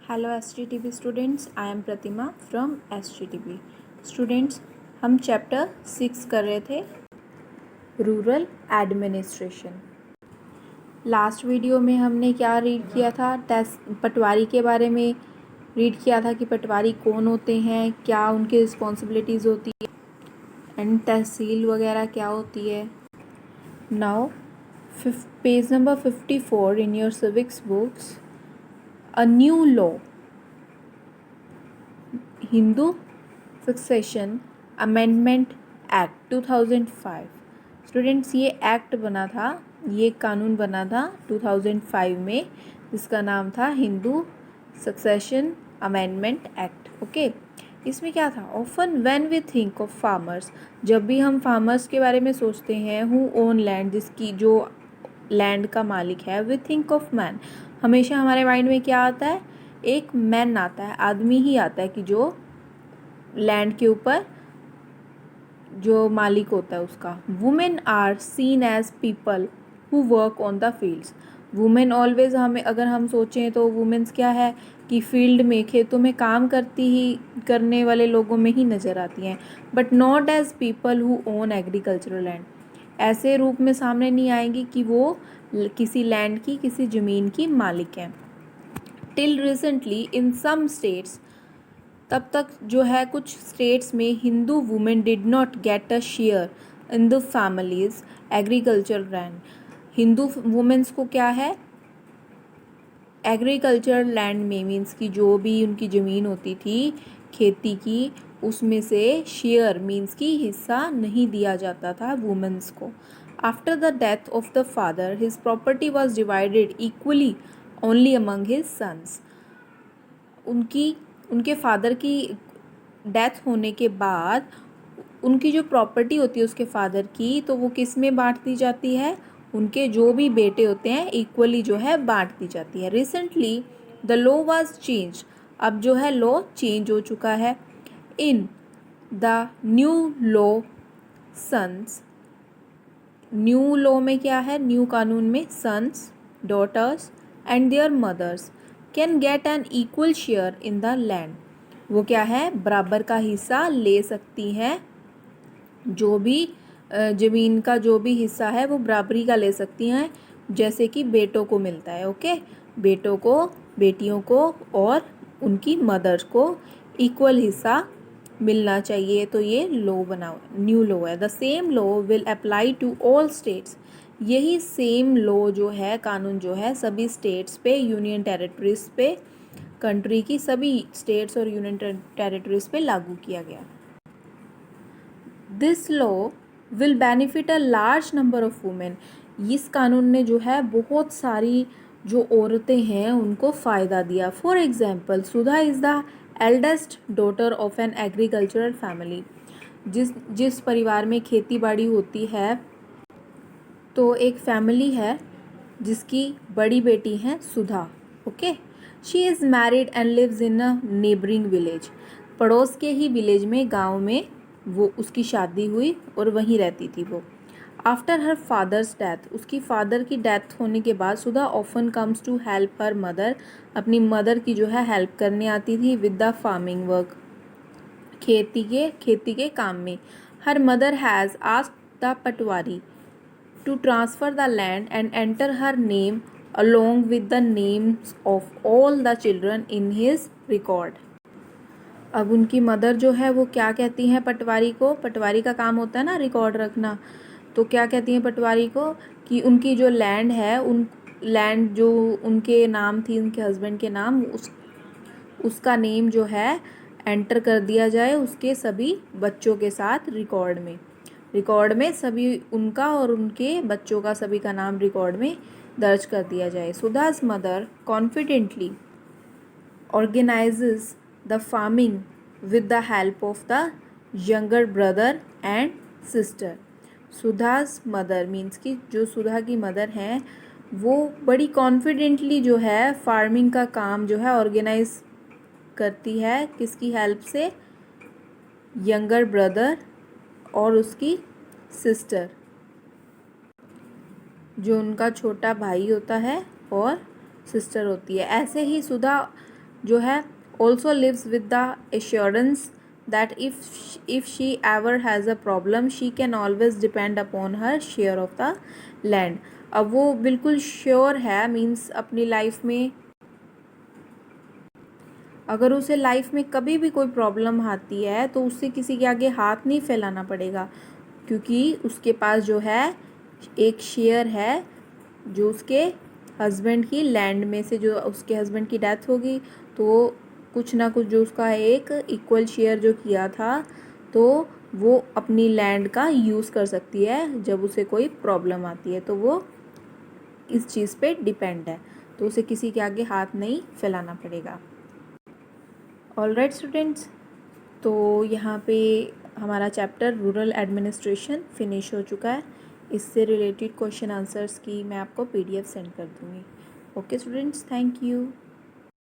Hello SGTB students, I am Pratima from SGTB students. हम chapter 6 कर रहे थे रूरल एडमिनिस्ट्रेशन। लास्ट वीडियो में हमने क्या रीड किया था? पटवारी के बारे में रीड किया था कि पटवारी कौन होते हैं, क्या उनकी रिस्पॉन्सिबिलिटीज़ होती है एंड तहसील वगैरह क्या होती है। Now page number 54 in your civics books, a new law, Hindu succession amendment act 2005। Students, ये एक्ट बना था, ये कानून बना था 2005 में, जिसका नाम था Hindu succession amendment act. Okay, इसमें क्या था? Often when we think of farmers, जब भी हम फार्मर्स के बारे में सोचते हैं, हु ओन लैंड, जिसकी जो लैंड का मालिक है, वी थिंक ऑफ मैन, हमेशा हमारे माइंड में क्या आता है? एक मैन आता है, आदमी ही आता है कि जो लैंड के ऊपर जो मालिक होता है उसका। Women are seen as people who work on the fields. Women always, हमें अगर हम सोचें तो वुमेन्स क्या है कि फील्ड में, खेतों में काम करने वाले लोगों में ही नज़र आती हैं, but not as people who own agricultural land. ऐसे रूप में सामने नहीं आएंगी कि वो किसी लैंड की, किसी ज़मीन की मालिक हैं। Till recently in some states, तब तक जो है कुछ स्टेट्स में Hindu women did not get a share in the family's agriculture land. Hindu women's को क्या है? एग्रीकल्चर लैंड में, मीन्स कि जो भी उनकी ज़मीन होती थी खेती की, उसमें से शेयर मीन्स कि हिस्सा नहीं दिया जाता था वुमेन्स को। After the death of the father his property was divided equally only among his sons. उनके फादर की डेथ होने के बाद उनकी जो प्रॉपर्टी होती है उसके फादर की, तो वो किस में बांट दी जाती है? उनके जो भी बेटे होते हैं इक्वली जो है बांट दी जाती है। Recently the law was change, अब जो है लॉ चेंज हो चुका है। In the new law sons, new law में क्या है? न्यू कानून में sons, daughters and their mothers can get an equal share in the land. वो क्या है? बराबर का हिस्सा ले सकती हैं, जो भी ज़मीन का जो भी हिस्सा है वो बराबरी का ले सकती हैं, जैसे कि बेटों को मिलता है। ओके, बेटों को, बेटियों को और उनकी मदर्स को इक्वल हिस्सा मिलना चाहिए। तो ये लॉ बना, न्यू लॉ है। The same law will apply to all states. यही सेम लॉ जो है, कानून जो है, सभी स्टेट्स पे, यूनियन टेरिटरीज पे, कंट्री की सभी स्टेट्स और यूनियन टेरिटरीज पे लागू किया गया। This law will benefit a large number of women. इस कानून ने जो है बहुत सारी जो औरतें हैं उनको फ़ायदा दिया। For example, Sudha is the eldest daughter of an agricultural family. जिस परिवार में खेती बाड़ी होती है, तो एक फैमिली है जिसकी बड़ी बेटी है Sudha. Okay, she is married and lives in a neighbouring village. पड़ोस के ही विलेज में, गांव में वो उसकी शादी हुई और वहीं रहती थी वो। आफ्टर हर फादर्स डेथ, उसकी फादर की डेथ होने के बाद Sudha often comes to help her mother, अपनी मदर की जो है हेल्प करने आती थी विद द फार्मिंग वर्क, खेती के काम में। Her mother has asked the Patwari to transfer the land and enter her name along with the names of all the children in his record। अब उनकी मदर जो है वो क्या कहती हैं पटवारी को? पटवारी का काम होता है ना रिकॉर्ड रखना, तो क्या कहती हैं पटवारी को कि उनकी जो लैंड है, उन लैंड जो उनके नाम थी, उनके हस्बैंड के नाम, उसका नेम जो है एंटर कर दिया जाए उसके सभी बच्चों के साथ रिकॉर्ड में सभी उनका और उनके बच्चों का, सभी का नाम रिकॉर्ड में दर्ज कर दिया जाए। Sudha's mother confidently organises the farming with the help of the younger brother and sister. Sudha's mother means कि जो सुधा की मदर हैं वो बड़ी कॉन्फिडेंटली जो है फार्मिंग का काम जो है ऑर्गेनाइज करती है, किसकी हेल्प से? यंगर ब्रदर और उसकी सिस्टर, जो उनका छोटा भाई होता है और सिस्टर होती है। ऐसे ही सुधा जो है also lives with the assurance that if she ever has a problem she can always depend upon her share of the land. अब वो बिल्कुल श्योर है, मीन्स अपनी लाइफ में अगर उसे लाइफ में कभी भी कोई प्रॉब्लम आती है तो उससे किसी के आगे हाथ नहीं फैलाना पड़ेगा, क्योंकि उसके पास जो है एक शेयर है जो उसके हस्बैंड की लैंड में से, जो उसके हस्बैंड की डेथ होगी तो कुछ ना कुछ जो उसका एक इक्वल शेयर जो किया था तो वो अपनी लैंड का यूज़ कर सकती है जब उसे कोई प्रॉब्लम आती है। तो वो इस चीज़ पे डिपेंड है, तो उसे किसी के आगे हाथ नहीं फैलाना पड़ेगा। ऑलराइट स्टूडेंट्स, तो यहाँ पे हमारा चैप्टर रूरल एडमिनिस्ट्रेशन फिनिश हो चुका है। इससे रिलेटेड क्वेश्चन आंसर्स की मैं आपको PDF सेंड कर दूँगी। Okay students, thank you.